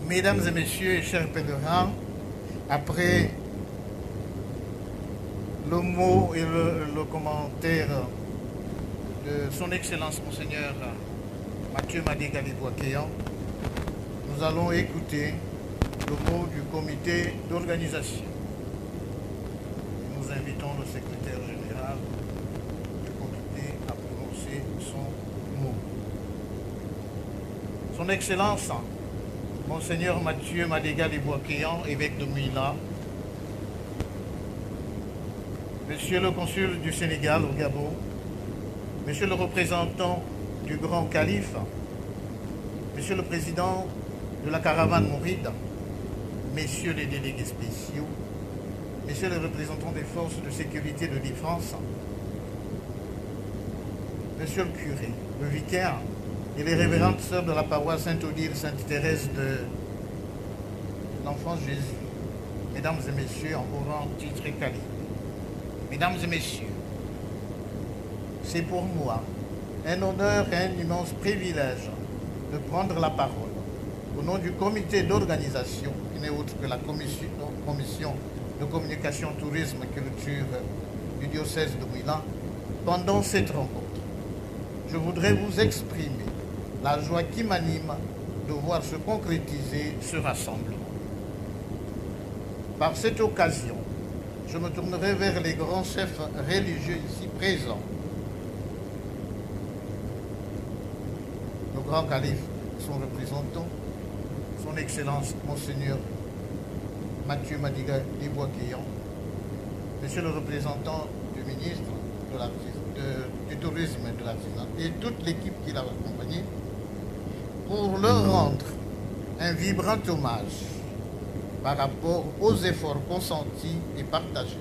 Mesdames et messieurs et chers pèlerins, après le mot et le commentaire de son Excellence Monseigneur Mathieu Madigali-Boakéan, nous allons écouter le mot du comité d'organisation. Nous invitons le secrétaire général du comité à prononcer son mot. Son Excellence Monseigneur Mathieu Madigali-Boakéan, évêque de Mouila, Monsieur le consul du Sénégal au Gabon, Monsieur le représentant du Grand Calife, Monsieur le président de la caravane mouride, Messieurs les délégués spéciaux, Messieurs les représentants des forces de sécurité de l'IFRANS, Monsieur le curé, le vicaire et les révérentes sœurs de la paroisse Sainte-Odile, Sainte-Thérèse de l'Enfant Jésus, Mesdames et Messieurs en haut rang, titre et qualité. Mesdames et Messieurs, c'est pour moi un honneur et un immense privilège de prendre la parole au nom du comité d'organisation, qui n'est autre que la commission de communication, tourisme et culture du diocèse de Mouila, pendant cette rencontre. Je voudrais vous exprimer la joie qui m'anime de voir se concrétiser ce rassemblement. Par cette occasion, je me tournerai vers les grands chefs religieux ici présents. Le grand calife, son représentant, son Excellence Monseigneur Mathieu Madigali-Boakéan, Monsieur le représentant du ministre du Tourisme et de l'Artisanat et toute l'équipe qui l'a accompagné, pour leur rendre un vibrant hommage par rapport aux efforts consentis et partagés,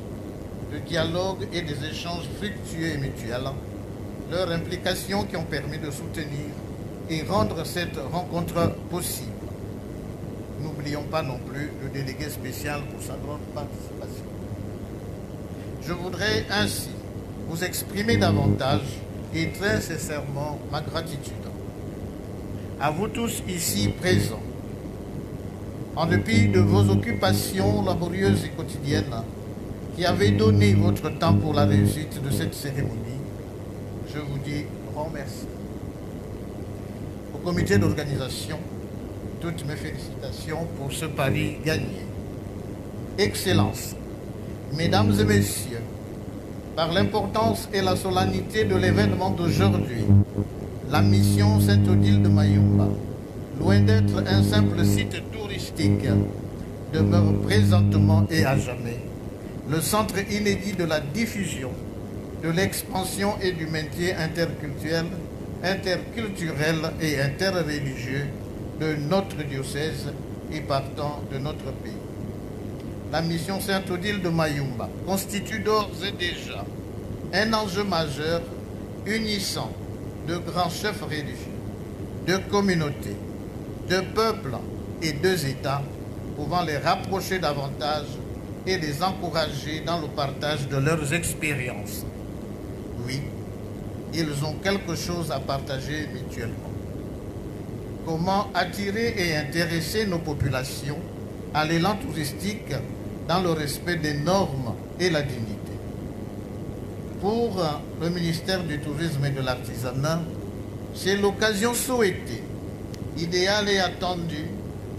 de dialogue et des échanges fructueux et mutuels, leurs implications qui ont permis de soutenir et rendre cette rencontre possible. N'oublions pas non plus le délégué spécial pour sa grande participation. Je voudrais ainsi vous exprimer davantage et très sincèrement ma gratitude. À vous tous ici présents, en dépit de vos occupations laborieuses et quotidiennes, qui avez donné votre temps pour la réussite de cette cérémonie, je vous dis grand merci. Au comité d'organisation, toutes mes félicitations pour ce pari gagné. Excellences, Mesdames et Messieurs, par l'importance et la solennité de l'événement d'aujourd'hui, la mission Sainte-Odile de Mayumba, loin d'être un simple site touristique, demeure présentement et à jamais le centre inédit de la diffusion, de l'expansion et du maintien interculturel et interreligieux de notre diocèse et partant de notre pays. La mission Sainte-Odile de Mayumba constitue d'ores et déjà un enjeu majeur unissant de grands chefs religieux, de communautés, de peuples et d'États, pouvant les rapprocher davantage et les encourager dans le partage de leurs expériences. Oui, ils ont quelque chose à partager mutuellement. Comment attirer et intéresser nos populations à l'élan touristique dans le respect des normes et la dignité. Pour le ministère du Tourisme et de l'Artisanat, c'est l'occasion souhaitée, idéale et attendue,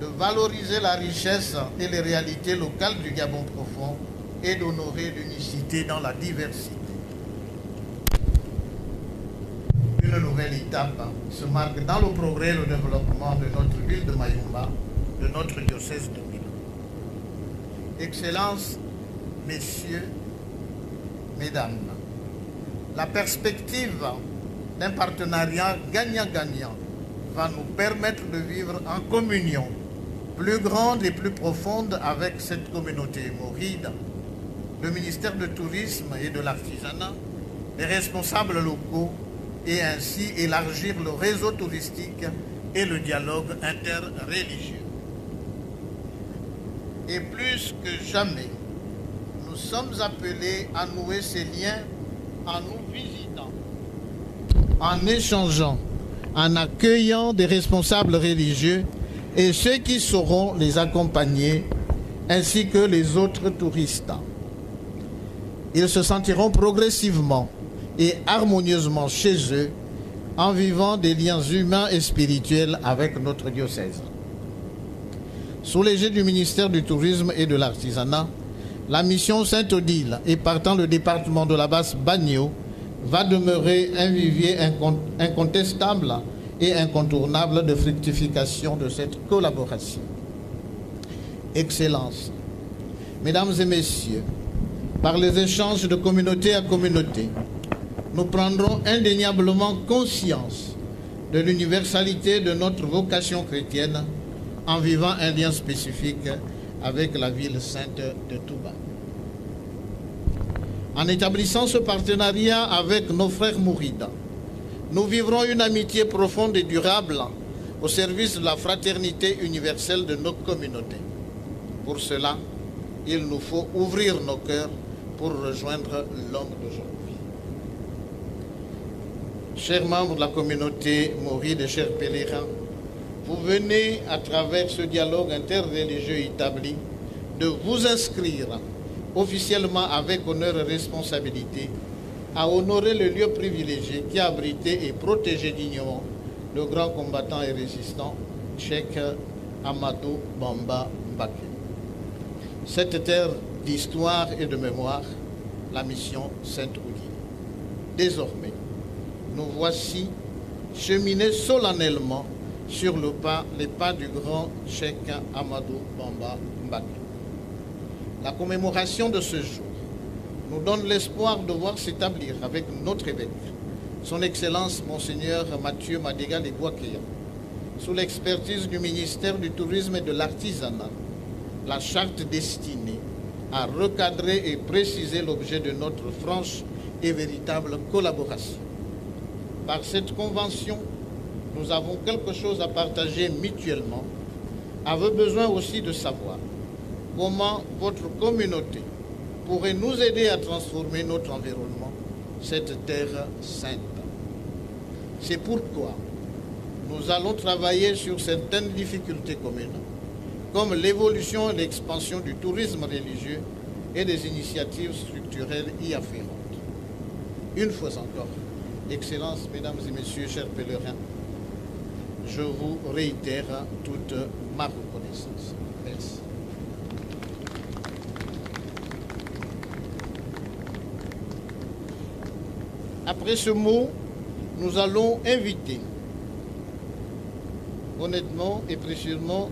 de valoriser la richesse et les réalités locales du Gabon profond et d'honorer l'unicité dans la diversité. Une nouvelle étape se marque dans le progrès et le développement de notre ville de Mayumba, de notre diocèse de Mouila. Excellences, Messieurs, Mesdames, la perspective d'un partenariat gagnant-gagnant va nous permettre de vivre en communion plus grande et plus profonde avec cette communauté mouride, le ministère du Tourisme et de l'Artisanat, les responsables locaux, et ainsi élargir le réseau touristique et le dialogue interreligieux. Et plus que jamais, nous sommes appelés à nouer ces liens en nous visitant, en échangeant, en accueillant des responsables religieux et ceux qui sauront les accompagner, ainsi que les autres touristes. Ils se sentiront progressivement et harmonieusement chez eux en vivant des liens humains et spirituels avec notre diocèse. Sous l'égide du ministère du Tourisme et de l'Artisanat, la mission Sainte-Odile et partant le département de la Basse-Bagno va demeurer un vivier incontestable et incontournable de fructification de cette collaboration. Excellences, Mesdames et Messieurs, par les échanges de communauté à communauté, nous prendrons indéniablement conscience de l'universalité de notre vocation chrétienne en vivant un lien spécifique avec la ville sainte de Touba. En établissant ce partenariat avec nos frères mourides, nous vivrons une amitié profonde et durable au service de la fraternité universelle de nos communautés. Pour cela, il nous faut ouvrir nos cœurs pour rejoindre l'homme d'aujourd'hui. Chers membres de la communauté mouride et chers pèlerins, vous venez, à travers ce dialogue interreligieux établi, de vous inscrire officiellement avec honneur et responsabilité à honorer le lieu privilégié qui a abrité et protégé dignement le grand combattant et résistant Cheikh Amadou Bamba Mbaké. Cette terre d'histoire et de mémoire, la mission Sainte-Odile. Désormais, nous voici cheminés solennellement sur les pas du grand Cheikh Amadou Bamba Mbaké. La commémoration de ce jour nous donne l'espoir de voir s'établir avec notre évêque, son Excellence Monseigneur Mathieu Madiga Legua-Keya, sous l'expertise du ministère du Tourisme et de l'Artisanat, la charte destinée à recadrer et préciser l'objet de notre franche et véritable collaboration. Par cette convention, nous avons quelque chose à partager mutuellement, avons besoin aussi de savoir comment votre communauté pourrait nous aider à transformer notre environnement, cette terre sainte. C'est pourquoi nous allons travailler sur certaines difficultés communes, comme l'évolution et l'expansion du tourisme religieux et des initiatives structurelles y afférentes. Une fois encore, Excellences, Mesdames et Messieurs, chers pèlerins, je vous réitère toute ma reconnaissance. Merci. Après ce mot, nous allons inviter honnêtement et précieusement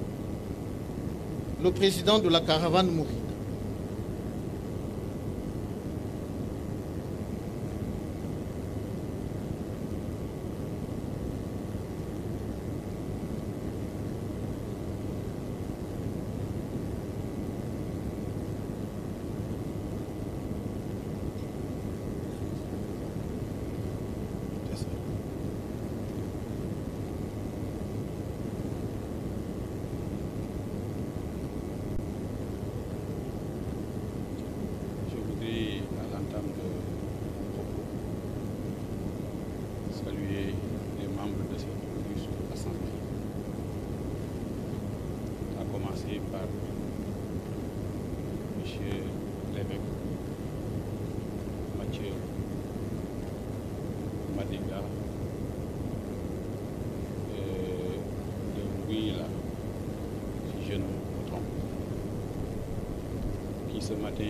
le président de la caravane mouride. Ce matin